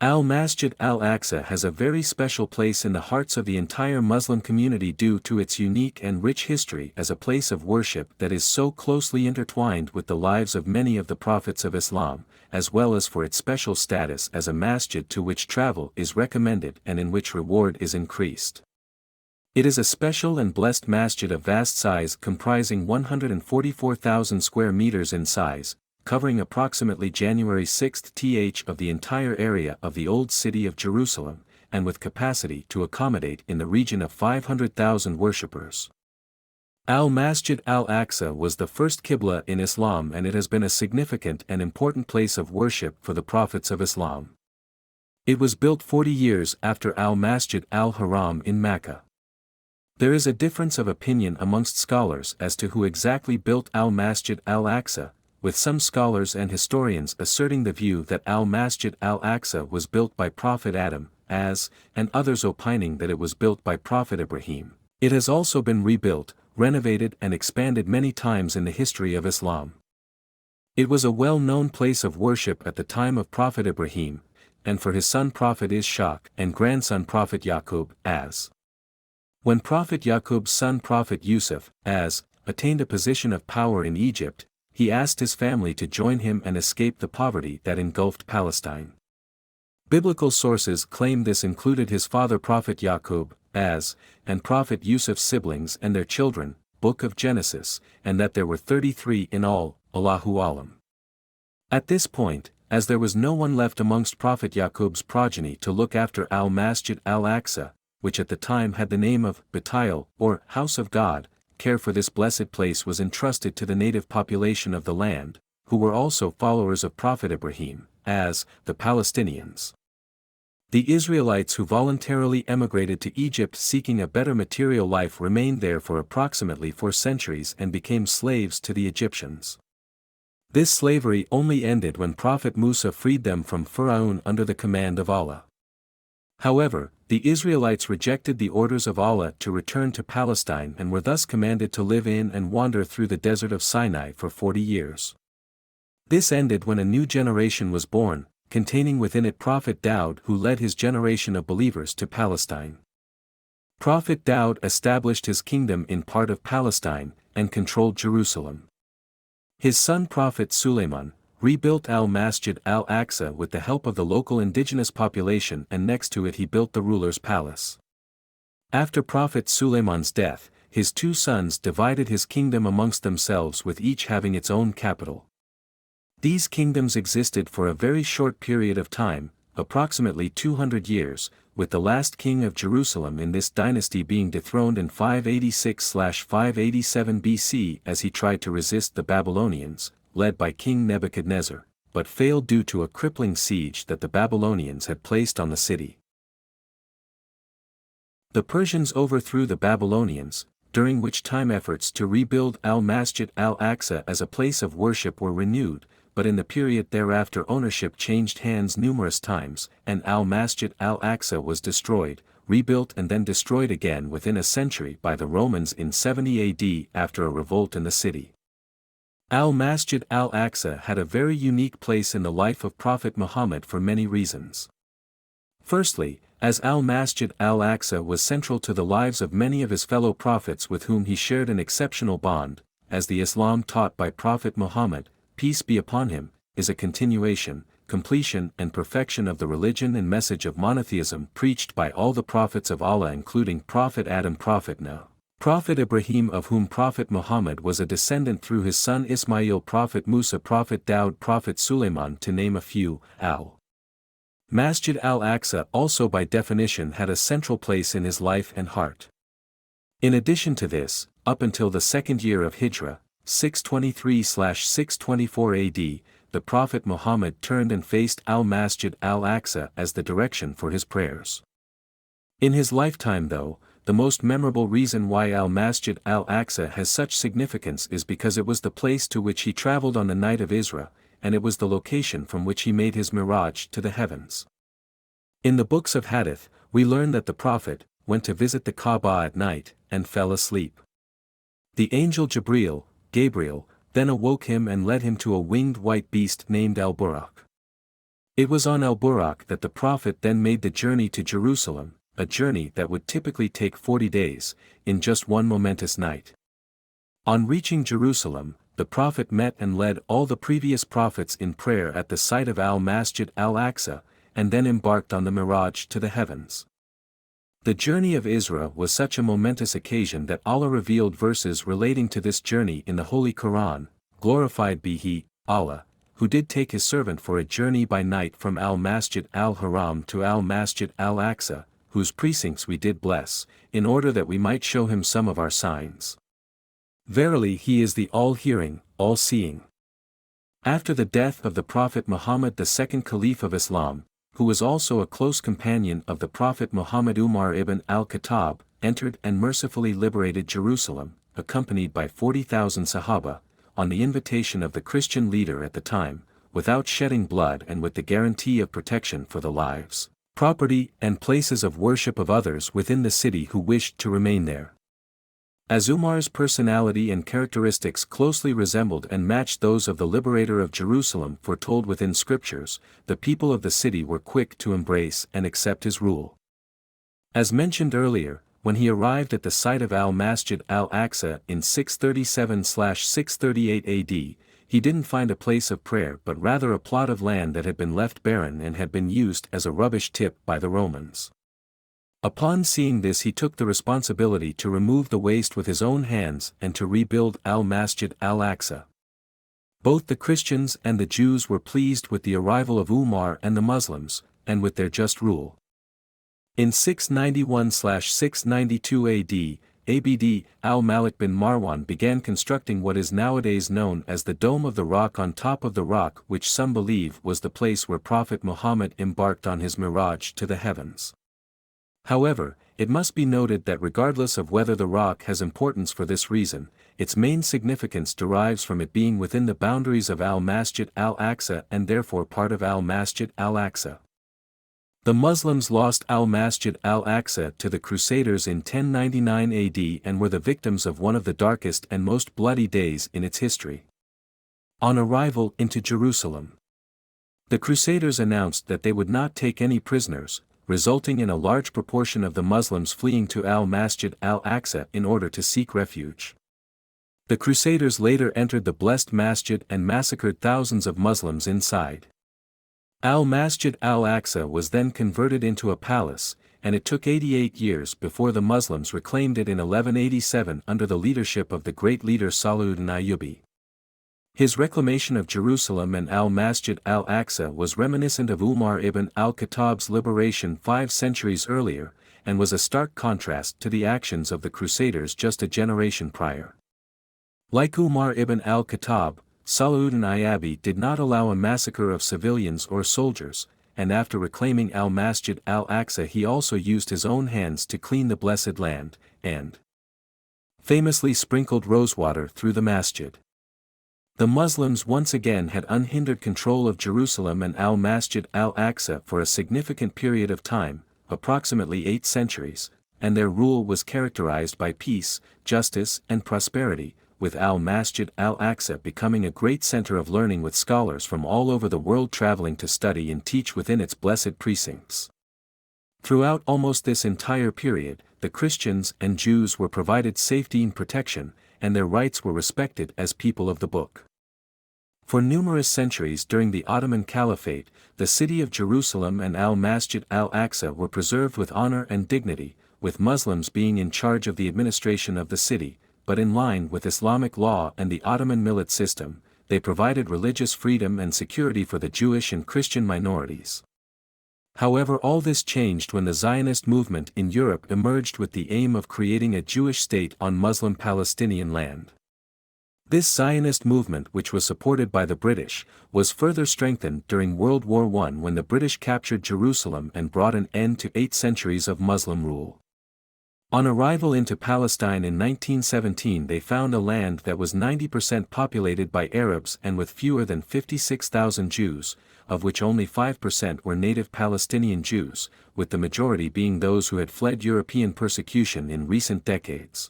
Masjid al-Aqsa has a very special place in the hearts of the entire Muslim community due to its unique and rich history as a place of worship that is so closely intertwined with the lives of many of the prophets of Islam, as well as for its special status as a masjid to which travel is recommended and in which reward is increased. It is a special and blessed masjid of vast size comprising 144,000 square meters in size, covering approximately January 6th of the entire area of the Old City of Jerusalem, and with capacity to accommodate in the region of 500,000 worshippers. Masjid al-Aqsa was the first Qibla in Islam, and it has been a significant and important place of worship for the prophets of Islam. It was built 40 years after Masjid al-Haram in Mecca. There is a difference of opinion amongst scholars as to who exactly built Masjid al-Aqsa, with some scholars and historians asserting the view that Masjid al-Aqsa was built by Prophet Adam, and others opining that it was built by Prophet Ibrahim. It has also been rebuilt, renovated and expanded many times in the history of Islam. It was a well-known place of worship at the time of Prophet Ibrahim, and for his son Prophet Ishaq and grandson Prophet Yaqub, when Prophet Yaqub's son Prophet Yusuf, attained a position of power in Egypt, he asked his family to join him and escape the poverty that engulfed Palestine. Biblical sources claim this included his father Prophet Yaqub, and Prophet Yusuf's siblings and their children, Book of Genesis, and that there were 33 in all, Allahu Alam. At this point, as there was no one left amongst Prophet Yaqub's progeny to look after Masjid al-Aqsa, which at the time had the name of Baitul, or House of God, care for this blessed place was entrusted to the native population of the land, who were also followers of Prophet Ibrahim, the Palestinians. The Israelites who voluntarily emigrated to Egypt seeking a better material life remained there for approximately 4 centuries and became slaves to the Egyptians. This slavery only ended when Prophet Musa freed them from Pharaoh under the command of Allah. However, the Israelites rejected the orders of Allah to return to Palestine and were thus commanded to live in and wander through the desert of Sinai for 40 years. This ended when a new generation was born, containing within it Prophet Daud, who led his generation of believers to Palestine. Prophet Daud established his kingdom in part of Palestine, and controlled Jerusalem. His son Prophet Suleiman rebuilt Masjid al-Aqsa with the help of the local indigenous population, and next to it he built the ruler's palace. After Prophet Suleiman's death, his 2 sons divided his kingdom amongst themselves, with each having its own capital. These kingdoms existed for a very short period of time, approximately 200 years, with the last king of Jerusalem in this dynasty being dethroned in 586–587 BC as he tried to resist the Babylonians, led by King Nebuchadnezzar, but failed due to a crippling siege that the Babylonians had placed on the city. The Persians overthrew the Babylonians, during which time efforts to rebuild Masjid al-Aqsa as a place of worship were renewed, but in the period thereafter ownership changed hands numerous times, and Masjid al-Aqsa was destroyed, rebuilt and then destroyed again within a century by the Romans in 70 AD after a revolt in the city. Masjid al-Aqsa had a very unique place in the life of Prophet Muhammad for many reasons. Firstly, as Masjid al-Aqsa was central to the lives of many of his fellow prophets with whom he shared an exceptional bond, as the Islam taught by Prophet Muhammad, peace be upon him, is a continuation, completion and perfection of the religion and message of monotheism preached by all the prophets of Allah, including Prophet Adam, Prophet Noah, Prophet Ibrahim, of whom Prophet Muhammad was a descendant through his son Ismail, Prophet Musa, Prophet Daud, Prophet Suleiman, to name a few. Masjid al-Aqsa also by definition had a central place in his life and heart. In addition to this, up until the 2nd year of Hijrah, 623–624 AD, the Prophet Muhammad turned and faced Masjid al-Aqsa as the direction for his prayers. In his lifetime though, the most memorable reason why Masjid al-Aqsa has such significance is because it was the place to which he traveled on the night of Isra, and it was the location from which he made his miraj to the heavens. In the books of Hadith, we learn that the Prophet went to visit the Kaaba at night, and fell asleep. The angel Gabriel, then awoke him and led him to a winged white beast named al-Buraq. It was on al-Buraq that the Prophet then made the journey to Jerusalem, a journey that would typically take 40 days, in just one momentous night. On reaching Jerusalem, the Prophet met and led all the previous prophets in prayer at the site of al-Masjid al-Aqsa, and then embarked on the Miraj to the heavens. The journey of Isra was such a momentous occasion that Allah revealed verses relating to this journey in the Holy Quran. Glorified be He, Allah, who did take His servant for a journey by night from al-Masjid al-Haram to al-Masjid al-Aqsa, whose precincts we did bless, in order that we might show him some of our signs. Verily He is the all-hearing, all-seeing. After the death of the Prophet Muhammad, the second Caliph of Islam, who was also a close companion of the Prophet Muhammad, Umar ibn al-Khattab, entered and mercifully liberated Jerusalem, accompanied by 40,000 Sahaba, on the invitation of the Christian leader at the time, without shedding blood and with the guarantee of protection for the lives, property, and places of worship of others within the city who wished to remain there. As Umar's personality and characteristics closely resembled and matched those of the liberator of Jerusalem foretold within scriptures, the people of the city were quick to embrace and accept his rule. As mentioned earlier, when he arrived at the site of al-Masjid al-Aqsa in 637/638 AD, he didn't find a place of prayer but rather a plot of land that had been left barren and had been used as a rubbish tip by the Romans. Upon seeing this, he took the responsibility to remove the waste with his own hands and to rebuild al-Masjid al-Aqsa. Both the Christians and the Jews were pleased with the arrival of Umar and the Muslims, and with their just rule. In 691/692 AD, al-Malik bin Marwan began constructing what is nowadays known as the Dome of the Rock on top of the rock, which some believe was the place where Prophet Muhammad embarked on his Miraj to the heavens. However, it must be noted that regardless of whether the rock has importance for this reason, its main significance derives from it being within the boundaries of al-Masjid al-Aqsa and therefore part of al-Masjid al-Aqsa. The Muslims lost al-Masjid al-Aqsa to the Crusaders in 1099 AD and were the victims of one of the darkest and most bloody days in its history. On arrival into Jerusalem, the Crusaders announced that they would not take any prisoners, resulting in a large proportion of the Muslims fleeing to al-Masjid al-Aqsa in order to seek refuge. The Crusaders later entered the blessed Masjid and massacred thousands of Muslims inside. Al-Masjid al-Aqsa was then converted into a palace, and it took 88 years before the Muslims reclaimed it in 1187 under the leadership of the great leader Salahuddin Ayyubi. His reclamation of Jerusalem and al-Masjid al-Aqsa was reminiscent of Umar ibn al-Khattab's liberation 5 centuries earlier, and was a stark contrast to the actions of the Crusaders just a generation prior. Like Umar ibn al-Khattab, Salahuddin Ayyubi did not allow a massacre of civilians or soldiers, and after reclaiming al-Masjid al-Aqsa he also used his own hands to clean the blessed land, and famously sprinkled rosewater through the masjid. The Muslims once again had unhindered control of Jerusalem and al-Masjid al-Aqsa for a significant period of time, approximately 8 centuries, and their rule was characterized by peace, justice, and prosperity, with al-Masjid al-Aqsa becoming a great center of learning with scholars from all over the world traveling to study and teach within its blessed precincts. Throughout almost this entire period, the Christians and Jews were provided safety and protection, and their rights were respected as people of the Book. For numerous centuries during the Ottoman Caliphate, the city of Jerusalem and al-Masjid al-Aqsa were preserved with honor and dignity, with Muslims being in charge of the administration of the city, but in line with Islamic law and the Ottoman millet system, they provided religious freedom and security for the Jewish and Christian minorities. However, all this changed when the Zionist movement in Europe emerged with the aim of creating a Jewish state on Muslim Palestinian land. This Zionist movement, which was supported by the British, was further strengthened during World War I when the British captured Jerusalem and brought an end to 8 centuries of Muslim rule. On arrival into Palestine in 1917, they found a land that was 90% populated by Arabs and with fewer than 56,000 Jews, of which only 5% were native Palestinian Jews, with the majority being those who had fled European persecution in recent decades.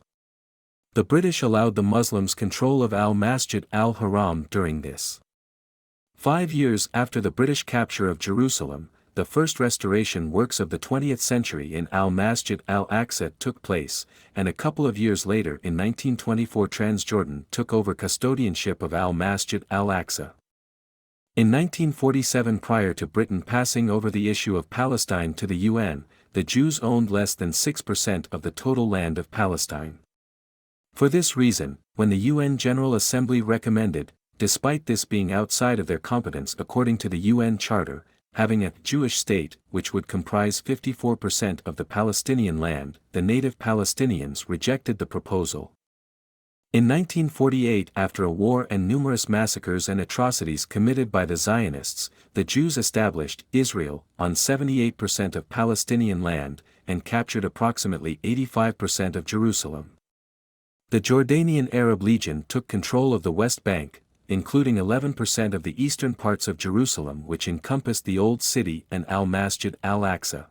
The British allowed the Muslims control of al-Masjid al-Haram during this 5 years after the British capture of Jerusalem, the first restoration works of the 20th century in Masjid al-Aqsa took place, and a couple of years later in 1924 Transjordan took over custodianship of Masjid al-Aqsa. In 1947, prior to Britain passing over the issue of Palestine to the UN, the Jews owned less than 6% of the total land of Palestine. For this reason, when the UN General Assembly recommended, despite this being outside of their competence according to the UN Charter, having a Jewish state which would comprise 54% of the Palestinian land, the native Palestinians rejected the proposal. In 1948, after a war and numerous massacres and atrocities committed by the Zionists, the Jews established Israel on 78% of Palestinian land, and captured approximately 85% of Jerusalem. The Jordanian Arab Legion took control of the West Bank, including 11% of the eastern parts of Jerusalem, which encompassed the Old City and Masjid al-Aqsa.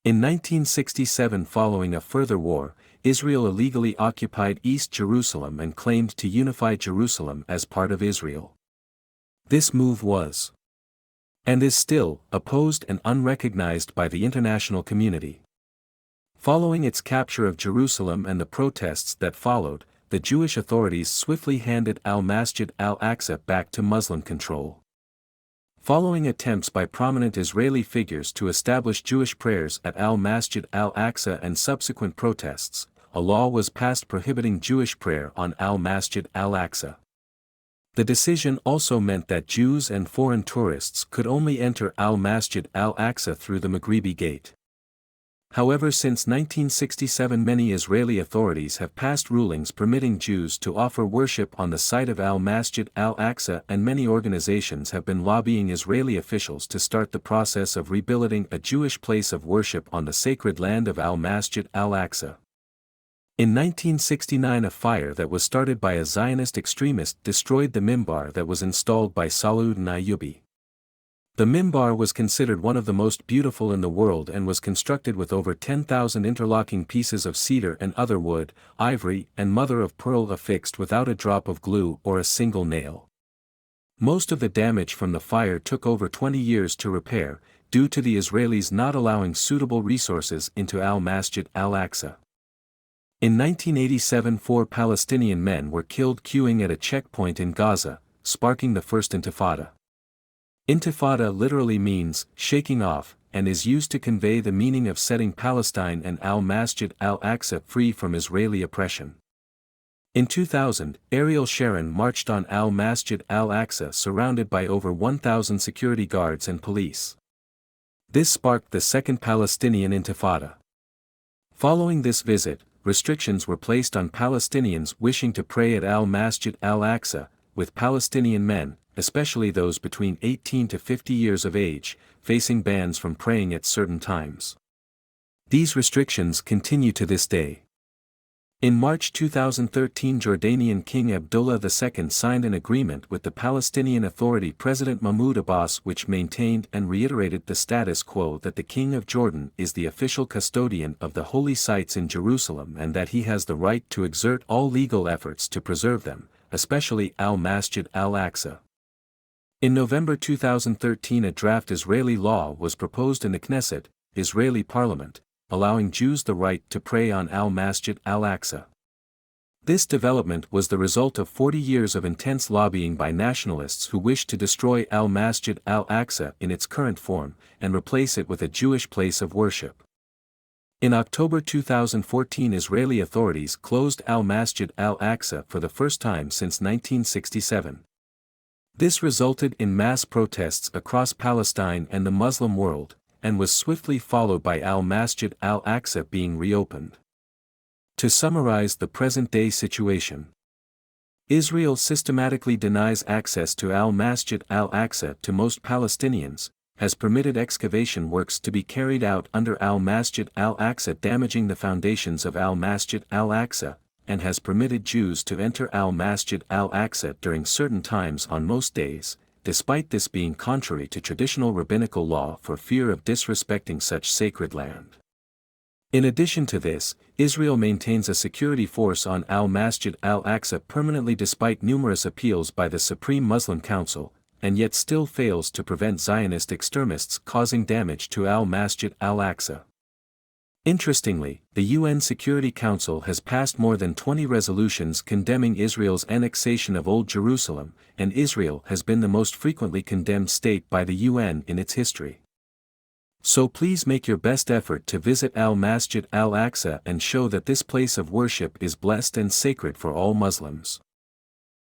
In 1967, following a further war, Israel illegally occupied East Jerusalem and claimed to unify Jerusalem as part of Israel. This move was, and is still, opposed and unrecognized by the international community. Following its capture of Jerusalem and the protests that followed, the Jewish authorities swiftly handed Masjid al-Aqsa back to Muslim control. Following attempts by prominent Israeli figures to establish Jewish prayers at Masjid al-Aqsa and subsequent protests, a law was passed prohibiting Jewish prayer on Masjid al-Aqsa. The decision also meant that Jews and foreign tourists could only enter Masjid al-Aqsa through the Maghribi Gate. However, since 1967, many Israeli authorities have passed rulings permitting Jews to offer worship on the site of Masjid al-Aqsa, and many organizations have been lobbying Israeli officials to start the process of rebuilding a Jewish place of worship on the sacred land of Masjid al-Aqsa. In 1969, a fire that was started by a Zionist extremist destroyed the mimbar that was installed by Salahuddin Ayyubi. The mimbar was considered one of the most beautiful in the world and was constructed with over 10,000 interlocking pieces of cedar and other wood, ivory and mother of pearl affixed without a drop of glue or a single nail. Most of the damage from the fire took over 20 years to repair, due to the Israelis not allowing suitable resources into Masjid al-Aqsa. In 1987, 4 Palestinian men were killed queuing at a checkpoint in Gaza, sparking the First Intifada. Intifada literally means shaking off, and is used to convey the meaning of setting Palestine and Masjid al-Aqsa free from Israeli oppression. In 2000, Ariel Sharon marched on Masjid al-Aqsa surrounded by over 1,000 security guards and police. This sparked the Second Palestinian Intifada. Following this visit, restrictions were placed on Palestinians wishing to pray at Masjid al-Aqsa, with Palestinian men, especially those between 18 to 50 years of age, facing bans from praying at certain times. These restrictions continue to this day. In March 2013, Jordanian King Abdullah II signed an agreement with the Palestinian Authority President Mahmoud Abbas, which maintained and reiterated the status quo that the King of Jordan is the official custodian of the holy sites in Jerusalem and that he has the right to exert all legal efforts to preserve them, especially Masjid al-Aqsa. In November 2013, a draft Israeli law was proposed in the Knesset, Israeli parliament, allowing Jews the right to pray on Masjid al-Aqsa. This development was the result of 40 years of intense lobbying by nationalists who wished to destroy Masjid al-Aqsa in its current form, and replace it with a Jewish place of worship. In October 2014, Israeli authorities closed Masjid al-Aqsa for the first time since 1967. This resulted in mass protests across Palestine and the Muslim world, and was swiftly followed by Masjid al-Aqsa being reopened. To summarize the present-day situation, Israel systematically denies access to Masjid al-Aqsa to most Palestinians, has permitted excavation works to be carried out under Masjid al-Aqsa damaging the foundations of Masjid al-Aqsa, and has permitted Jews to enter Masjid al-Aqsa during certain times on most days, despite this being contrary to traditional rabbinical law for fear of disrespecting such sacred land. In addition to this, Israel maintains a security force on Masjid al-Aqsa permanently despite numerous appeals by the Supreme Muslim Council, and yet still fails to prevent Zionist extremists causing damage to Masjid al-Aqsa. Interestingly, the UN Security Council has passed more than 20 resolutions condemning Israel's annexation of Old Jerusalem, and Israel has been the most frequently condemned state by the UN in its history. So please make your best effort to visit Masjid al-Aqsa and show that this place of worship is blessed and sacred for all Muslims.